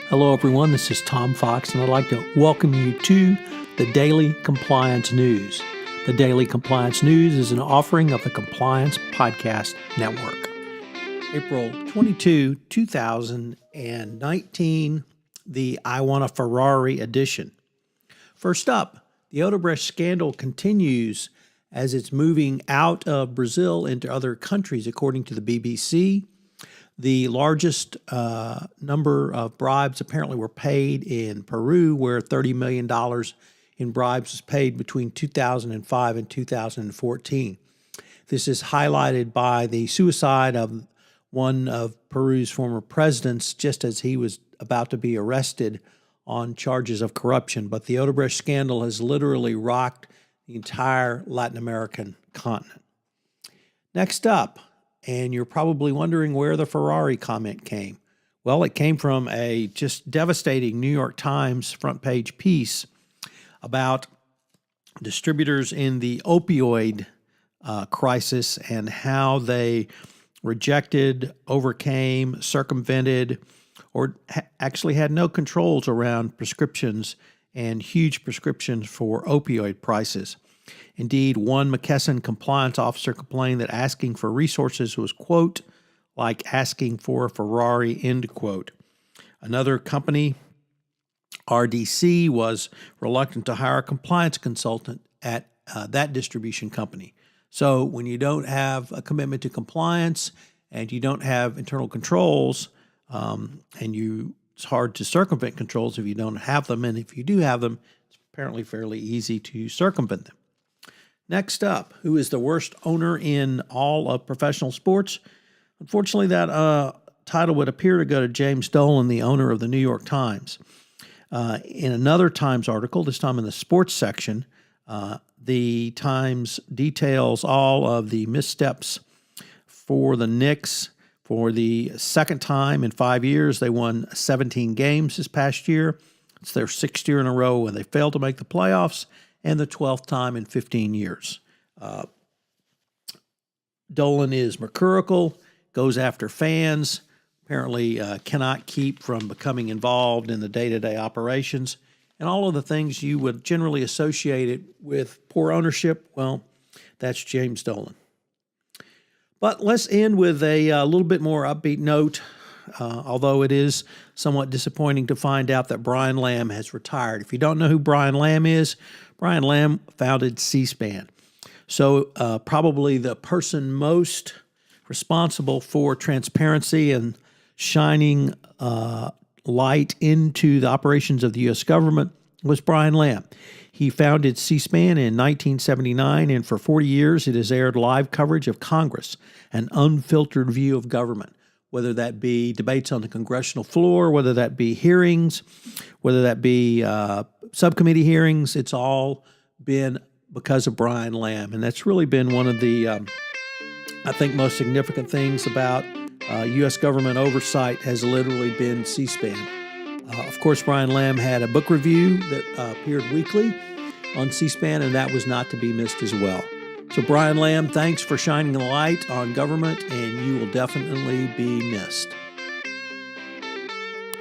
Hello, everyone. This is Tom Fox, and I'd like to welcome you to the Daily Compliance News. The Daily Compliance News is an offering of the Compliance Podcast Network. April 22, 2019, the I Want a Ferrari edition. First up, the Odebrecht scandal continues as it's moving out of Brazil into other countries, according to the BBC. The largest number of bribes apparently were paid in Peru, where $30 million in bribes was paid between 2005 and 2014. This is highlighted by the suicide of one of Peru's former presidents just as he was about to be arrested on charges of corruption. But the Odebrecht scandal has literally rocked the entire Latin American continent. Next up, and you're probably wondering where the Ferrari comment came. Well, it came from a just devastating New York Times front page piece about distributors in the opioid crisis and how they rejected, overcame, circumvented, or actually had no controls around prescriptions and huge prescriptions for opioid prices. Indeed, one McKesson compliance officer complained that asking for resources was, quote, like asking for a Ferrari, end quote. Another company, RDC, was reluctant to hire a compliance consultant at that distribution company. So when you don't have a commitment to compliance and you don't have internal controls, it's hard to circumvent controls if you don't have them. And if you do have them, it's apparently fairly easy to circumvent them. Next up, who is the worst owner in all of professional sports? Unfortunately, that title would appear to go to James Dolan, the owner of the New York Times. In another Times article, this time in the sports section, the Times details all of the missteps for the Knicks. For the second time in 5 years, they won 17 games this past year. It's their sixth year in a row when they failed to make the playoffs, and the 12th time in 15 years. Dolan is mercurial, goes after fans, apparently cannot keep from becoming involved in the day-to-day operations, and all of the things you would generally associate it with poor ownership. Well, that's James Dolan. But let's end with a little bit more upbeat note, although it is somewhat disappointing to find out that Brian Lamb has retired. If you don't know who Brian Lamb is, Brian Lamb founded C-SPAN. So probably the person most responsible for transparency and shining light into the operations of the U.S. government was Brian Lamb. He founded C-SPAN in 1979, and for 40 years it has aired live coverage of Congress, an unfiltered view of government, whether that be debates on the congressional floor, whether that be hearings, whether that be subcommittee hearings. It's all been because of Brian Lamb, and that's really been one of the, I think, most significant things about U.S. government oversight has literally been C-SPAN. Of course, Brian Lamb had a book review that appeared weekly on C-SPAN, and that was not to be missed as well. So, Brian Lamb, thanks for shining a light on government, and you will definitely be missed.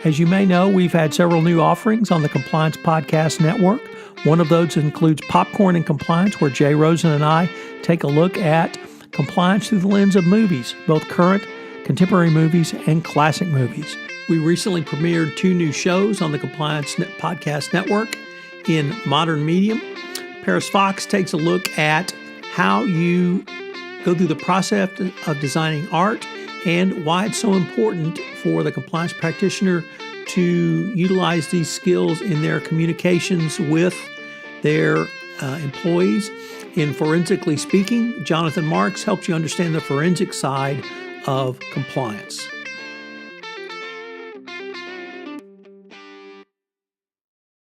As you may know, we've had several new offerings on the Compliance Podcast Network. One of those includes Popcorn and Compliance, where Jay Rosen and I take a look at compliance through the lens of movies, both current, contemporary movies, and classic movies. We recently premiered 2 new shows on the Compliance Podcast Network in modern medium. Paris Fox takes a look at how you go through the process of designing art and why it's so important for the compliance practitioner to utilize these skills in their communications with their employees. In Forensically Speaking, Jonathan Marks helps you understand the forensic side of compliance.